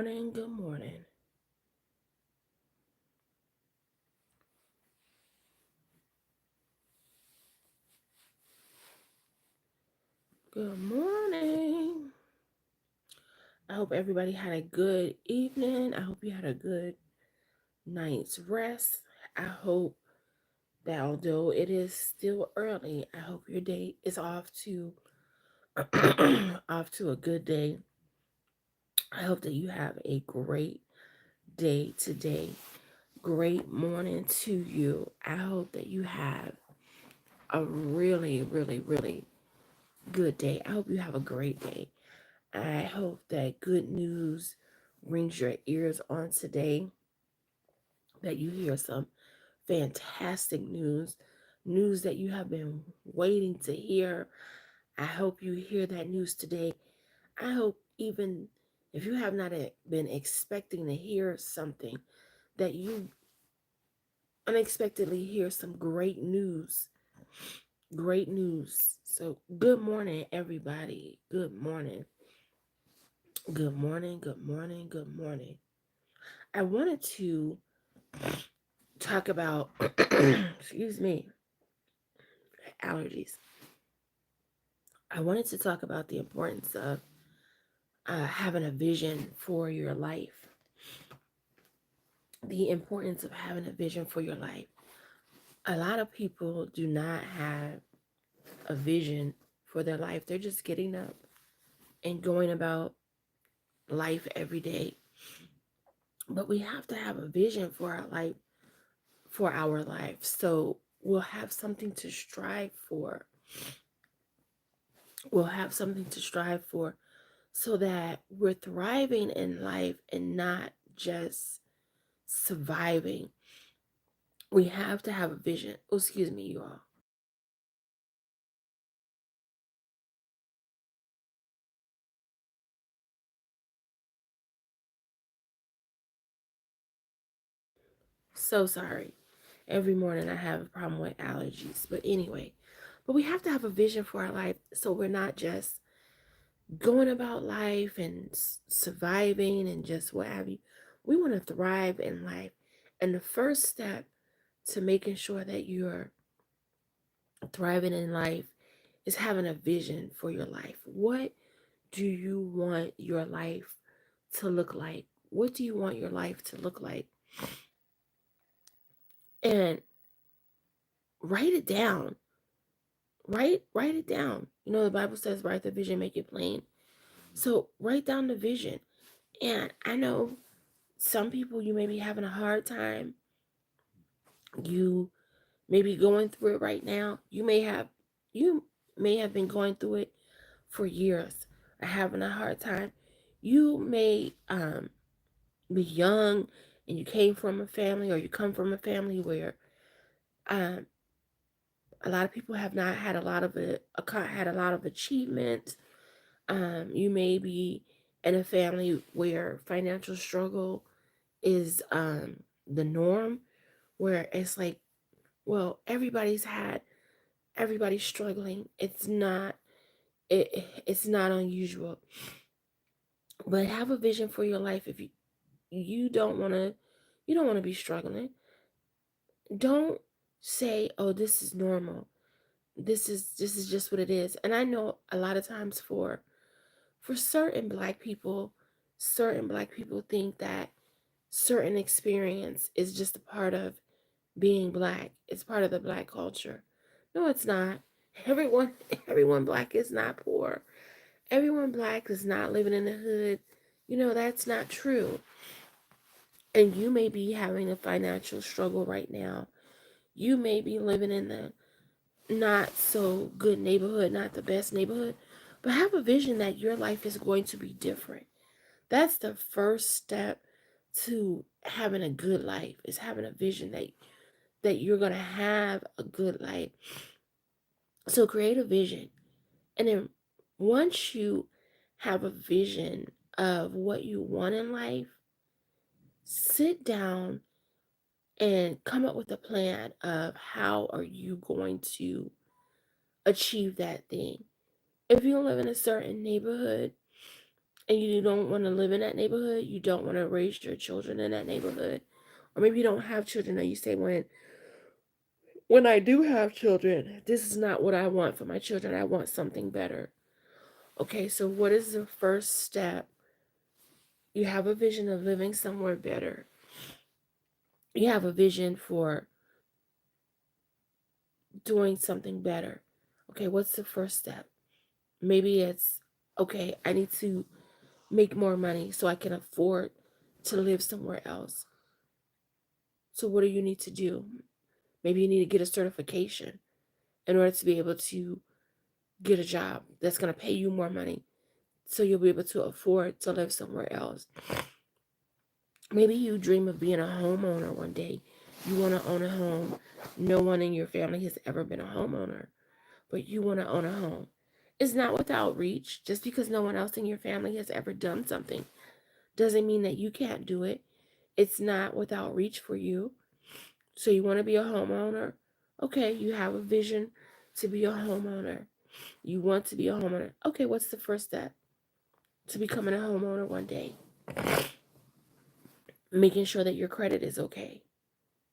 morning. Good morning. Good morning. I hope everybody had a good evening. I hope you had a good night's rest. I hope that although it is still early, I hope your day is off to off to a good day. I hope that you have a great day today. Great morning to you. I hope that you have a really good day. I hope you have a great day. I hope that good news rings your ears on today, that you hear some fantastic news that you have been waiting to hear. I hope you hear that news today. I hope even if you have not been expecting to hear something, that you unexpectedly hear some great news. Great news. So, good morning, everybody. Good morning. Good morning. Good morning. Good morning. I wanted to talk about, excuse me, allergies. I wanted to talk about the importance of having a vision for your life. The importance of having a vision for your life. A lot of people do not have a vision for their life. They're just getting up and going about life every day. But we have to have a vision for our life. So we'll have something to strive for. We'll have something to strive for so that we're thriving in life and not just surviving. We have to have a vision. Oh, excuse me, you all. So sorry. Every morning I have a problem with allergies. But anyway, but we have to have a vision for our life so we're not just going about life and surviving and just what have you. We want to thrive in life. And the first step to making sure that you're thriving in life is having a vision for your life. What do you want your life to look like? What do you want your life to look like? And write it down. Write it down. You know, the Bible says, write the vision, make it plain. So write down the vision. And I know some people, you may be having a hard time. You may be going through it right now. You may have been going through it for years, or having a hard time. You may be young and you came from a family, or you come from a family where um, a lot of people have not had a lot of had a lot of achievement. You may be in a family where financial struggle is the norm, where it's like, well, everybody's struggling. It's not unusual. But have a vision for your life. If you don't want to be struggling, don't say, "Oh, this is normal. This is just what it is." And I know a lot of times for certain black people think that certain experience is just a part of being black. It's part of the black culture. No, it's not. Everyone everyone black is not poor. Everyone black is not living in the hood. You know, that's not true. And you may be having a financial struggle right now. You may be living in the not so good neighborhood, not the best neighborhood, but have a vision that your life is going to be different. That's the first step to having a good life, is having a vision that you're going to have a good life. So create a vision. And then once you have a vision of what you want in life, sit down and come up with a plan of how are you going to achieve that thing. If you live in a certain neighborhood, and you don't want to live in that neighborhood, you don't want to raise your children in that neighborhood, or maybe you don't have children, or you say, when I do have children, this is not what I want for my children. I want something better. Okay, so what is the first step? You have a vision of living somewhere better. You have a vision for doing something better. Okay, what's the first step? Maybe it's, okay, I need to make more money so I can afford to live somewhere else. So what do you need to do? Maybe you need to get a certification in order to be able to get a job that's going to pay you more money so you'll be able to afford to live somewhere else. Maybe you dream of being a homeowner one day. You want to own a home. No one in your family has ever been a homeowner, but you want to own a home. It's not without reach. Just because no one else in your family has ever done something doesn't mean that you can't do it. It's not without reach for you. So you want to be a homeowner? Okay, you have a vision to be a homeowner. You want to be a homeowner. Okay, what's the first step to becoming a homeowner one day? Making sure that your credit is okay.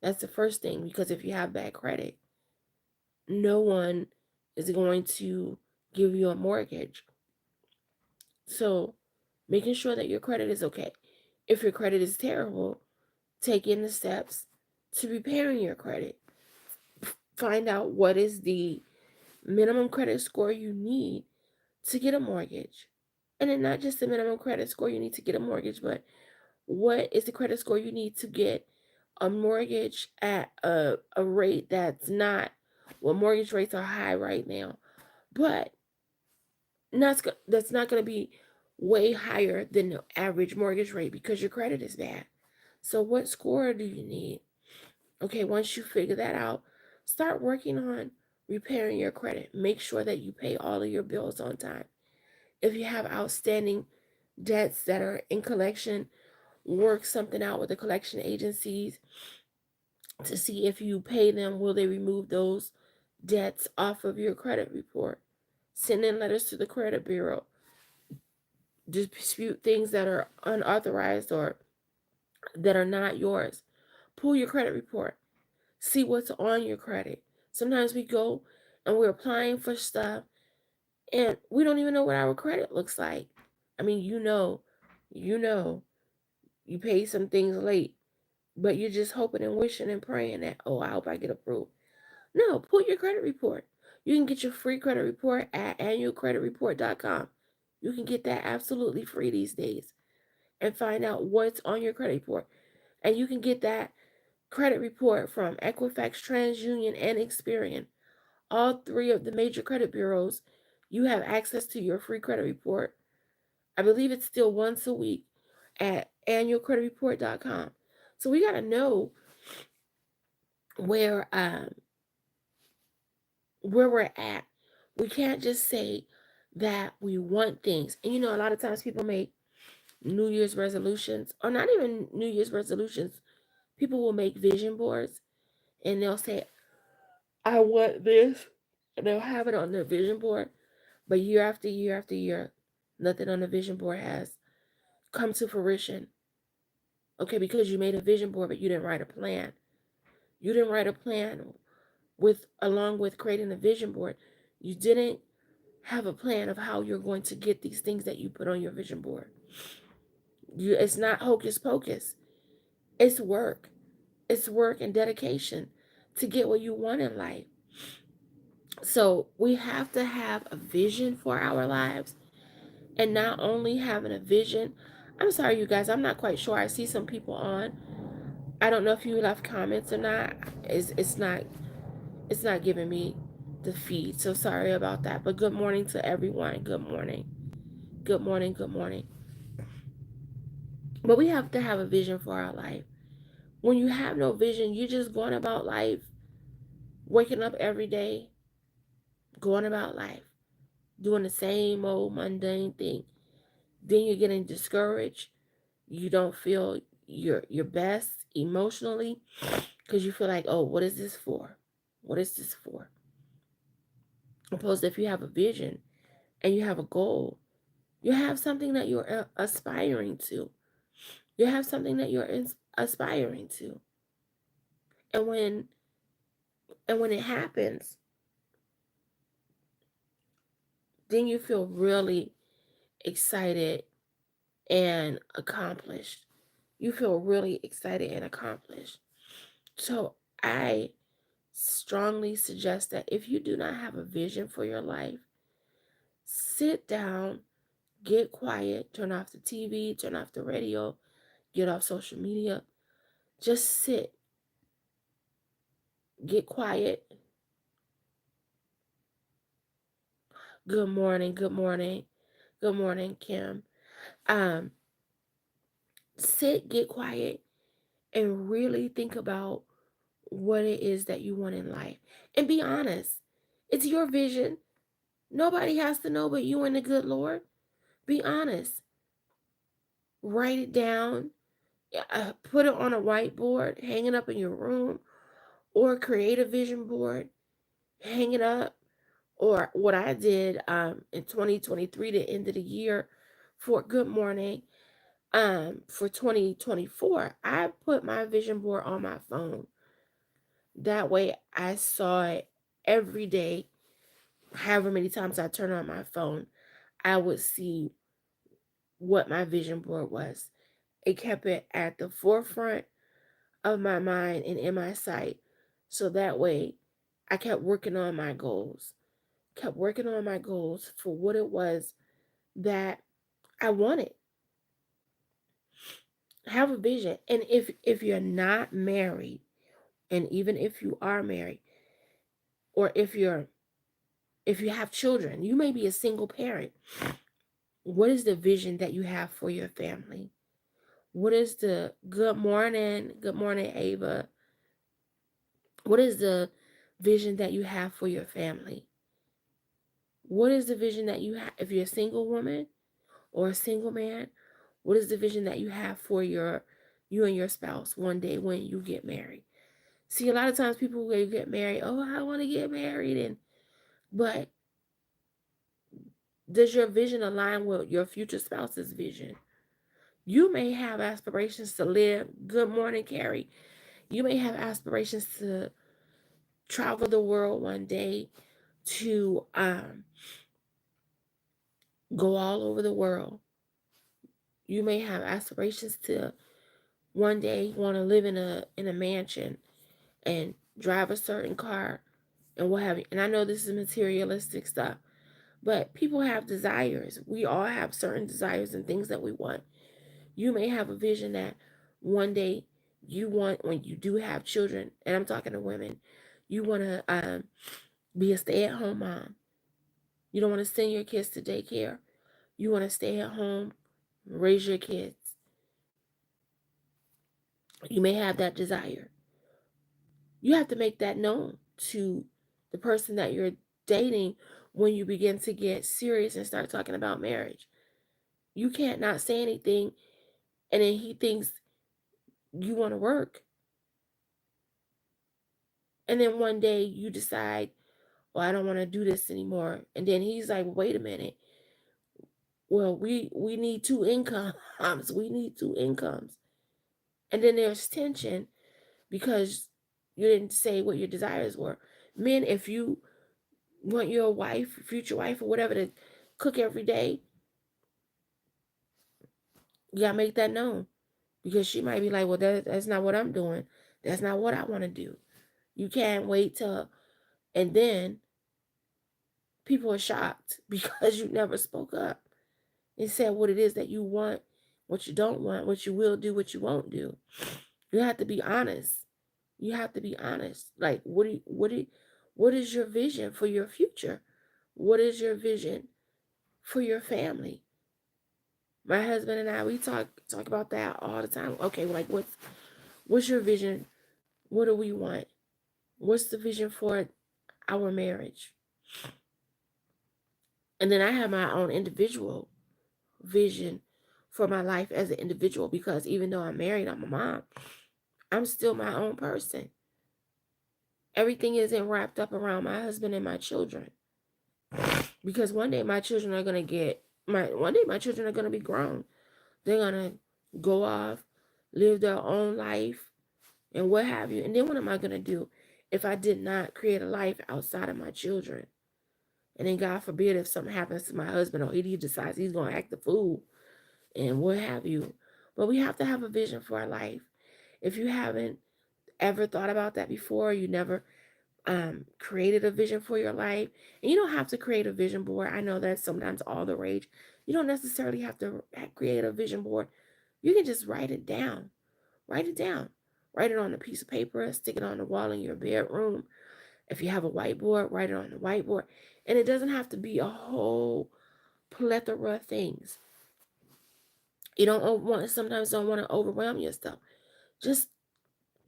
That's the first thing, because if you have bad credit, no one is going to give you a mortgage. So, making sure that your credit is okay. If your credit is terrible, take in the steps to repairing your credit. Find out what is the minimum credit score you need to get a mortgage. And then not just the minimum credit score you need to get a mortgage, but what is the credit score you need to get a mortgage at a rate that's not, well, mortgage rates are high right now, but that's not going to be way higher than the average mortgage rate because your credit is bad. So what score do you need? Okay, once you figure that out, start working on repairing your credit. Make sure that you pay all of your bills on time. If you have outstanding debts that are in collection, work something out with the collection agencies to see if you pay them, will they remove those debts off of your credit report. Send in letters to the credit bureau. Dispute things that are unauthorized or that are not yours. Pull your credit report. See what's on your credit. Sometimes we go and we're applying for stuff and we don't even know what our credit looks like. I mean, you pay some things late, but you're just hoping and wishing and praying that, oh, I hope I get approved. No, pull your credit report. You can get your free credit report at annualcreditreport.com. You can get that absolutely free these days and find out what's on your credit report. And you can get that credit report from Equifax, TransUnion, and Experian. All three of the major credit bureaus, you have access to your free credit report. I believe it's still once a week at annualcreditreport.com. So we got to know where where we're at. We can't just say that we want things. And a lot of times people make New Year's resolutions, or not even New Year's resolutions. People will make vision boards and they'll say, I want this. And they'll have it on their vision board. But year after year after year, nothing on the vision board has come to fruition. Okay, because you made a vision board, but you didn't write a plan. You didn't write a plan along with creating a vision board. You didn't have a plan of how you're going to get these things that you put on your vision board. It's not hocus pocus. It's work. It's work and dedication to get what you want in life. So we have to have a vision for our lives, and not only having a vision. I'm sorry, you guys. I'm not quite sure. I see some people on. I don't know if you left comments or not. It's not giving me the feed. So sorry about that. But good morning to everyone. Good morning. Good morning. Good morning. But we have to have a vision for our life. When you have no vision, you're just going about life, waking up every day, going about life, doing the same old mundane thing. Then you're getting discouraged. You don't feel your best emotionally because you feel like, oh, what is this for? What is this for? Opposed to if you have a vision and you have a goal, You have something that you're aspiring to. You have something that you're aspiring to. And when it happens, then you feel really excited and accomplished. You feel really excited and accomplished. So I strongly suggest that if you do not have a vision for your life, sit down, get quiet, turn off the TV, turn off the radio, get off social media. Just sit, get quiet. Good morning, good morning, good morning, Kim. Um, Sit, get quiet, and really think about what it is that you want in life. And be honest. It's your vision. Nobody has to know but you and the good Lord. Be honest. Write it down. Put it on a whiteboard, hang it up in your room, or create a vision board, hang it up. Or what I did in 2023, the end of the year, for good morning, for 2024, I put my vision board on my phone. That way I saw it every day. However many times I turn on my phone, I would see what my vision board was. It kept it at the forefront of my mind and in my sight. So that way I kept working on my goals, kept working on my goals for what it was that I wanted. Have a vision. And if you're not married, and even if you are married, or if you have children, you may be a single parent. What is the vision that you have for your family? What is the good morning? Good morning, Ava. What is the vision that you have for your family? What is the vision that you have if you're a single woman or a single man? What is the vision that you have for you and your spouse one day when you get married? See, a lot of times people when you get married, oh, I want to get married, but does your vision align with your future spouse's vision? You may have aspirations to live. Good morning, Carrie. You may have aspirations to travel the world one day, to go all over the world. You may have aspirations to one day want to live in a mansion and drive a certain car and what have you. And I know this is materialistic stuff, but people have desires. We all have certain desires and things that we want. You may have a vision that one day you want, when you do have children, and I'm talking to women, you want to be a stay-at-home mom. You don't want to send your kids to daycare. You want to stay at home, raise your kids. You may have that desire. You have to make that known to the person that you're dating when you begin to get serious and start talking about marriage. You can't not say anything and then he thinks you want to work. And then one day you decide, well, I don't want to do this anymore. And then he's like, wait a minute. Well, we need two incomes. We need two incomes. And then there's tension because you didn't say what your desires were. Men, if you want your wife, future wife, or whatever to cook every day, you gotta make that known. Because she might be like, well, that's not what I'm doing. That's not what I want to do. You can't wait till, and then people are shocked because you never spoke up and said what it is that you want, what you don't want, what you will do, what you won't do. You have to be honest. You have to be honest. Like, what is your vision for your future? What is your vision for your family? My husband and I, we talk about that all the time. Okay, like what's your vision? What do we want? What's the vision for our marriage? And then I have my own individual vision for my life as an individual, because even though I'm married, I'm a mom, I'm still my own person. Everything isn't wrapped up around my husband and my children. Because one day my children are going to get One day my children are gonna be grown. They're gonna go off, live their own life, and what have you. And then what am I gonna do if I did not create a life outside of my children? And then God forbid if something happens to my husband or he decides he's gonna act the fool and what have you. But we have to have a vision for our life. If you haven't ever thought about that before, you never created a vision for your life, and you don't have to create a vision board. I know that's sometimes all the rage. You don't necessarily have to create a vision board. You can just write it down. Write it down. Write it on a piece of paper, stick it on the wall in your bedroom. If you have a whiteboard, write it on the whiteboard. And it doesn't have to be a whole plethora of things. You sometimes don't want to overwhelm yourself. Just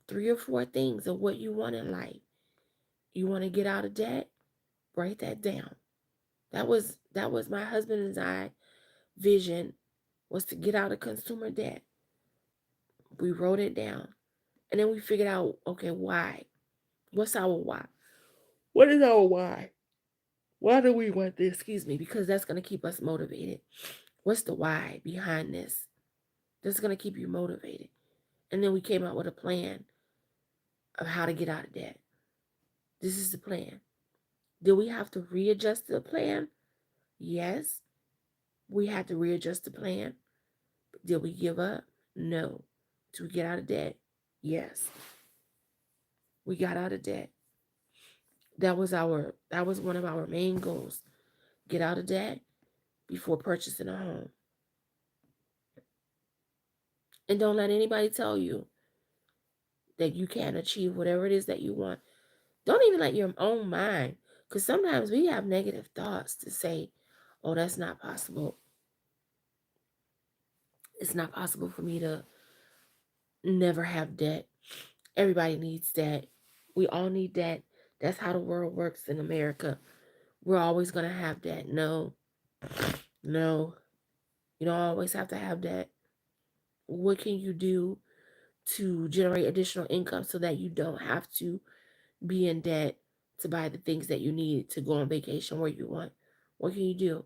3 or 4 things of what you want in life. You want to get out of debt? Write that down. That was my husband and I vision, was to get out of consumer debt. We wrote it down. And then we figured out, okay, why? What's our why? What is our why? Why do we want this? Excuse me, because that's going to keep us motivated. What's the why behind this? That's going to keep you motivated. And then we came out with a plan of how to get out of debt. This is the plan. Did we have to readjust the plan? Yes, we had to readjust the plan. Did we give up? No. Did we get out of debt? Yes. We got out of debt. That was one of our main goals. Get out of debt before purchasing a home. And don't let anybody tell you that you can't achieve whatever it is that you want. Don't even let your own mind, because sometimes we have negative thoughts to say, oh, that's not possible. It's not possible for me to never have debt. Everybody needs debt. We all need debt. That's how the world works in America. We're always going to have debt. No, no. You don't always have to have debt. What can you do to generate additional income so that you don't have to be in debt to buy the things that you need to go on vacation where you want? What can you do?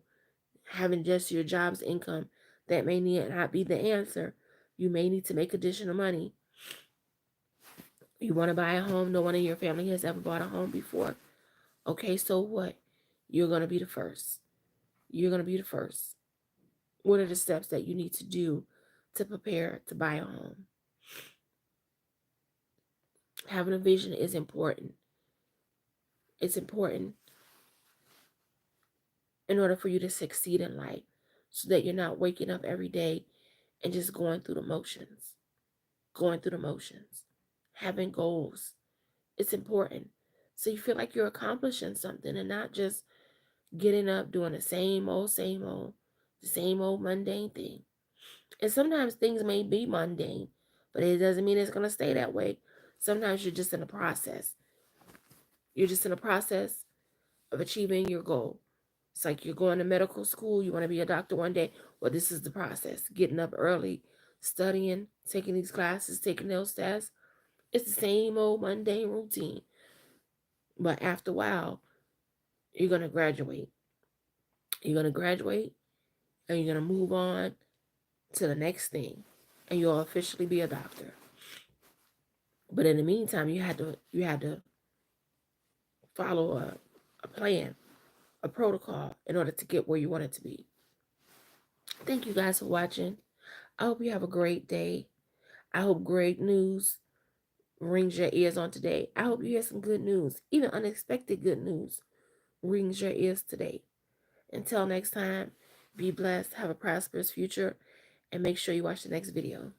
Having just your job's income, that may not be the answer. You may need to make additional money. You want to buy a home. No one in your family has ever bought a home before. Okay, so what? You're going to be the first. You're going to be the first. What are the steps that you need to do to prepare to buy a home? Having a vision is important. It's important in order for you to succeed in life, so that you're not waking up every day and just going through the motions. Going through the motions. Having goals. It's important. So you feel like you're accomplishing something and not just getting up doing the same old, the same old mundane thing. And sometimes things may be mundane, but it doesn't mean it's going to stay that way. Sometimes you're just in a process. You're just in a process of achieving your goal. It's like you're going to medical school, you want to be a doctor one day. Well, this is the process. Getting up early, studying, taking these classes, taking those tests. It's the same old mundane routine. But after a while, you're going to graduate. You're going to graduate and you're going to move on to the next thing. And you'll officially be a doctor. But in the meantime, you had to follow a plan, a protocol in order to get where you want it to be. Thank you guys for watching. I hope you have a great day. I hope great news rings your ears on today. I hope you hear some good news, even unexpected good news rings your ears today. Until next time, be blessed, have a prosperous future, and make sure you watch the next video.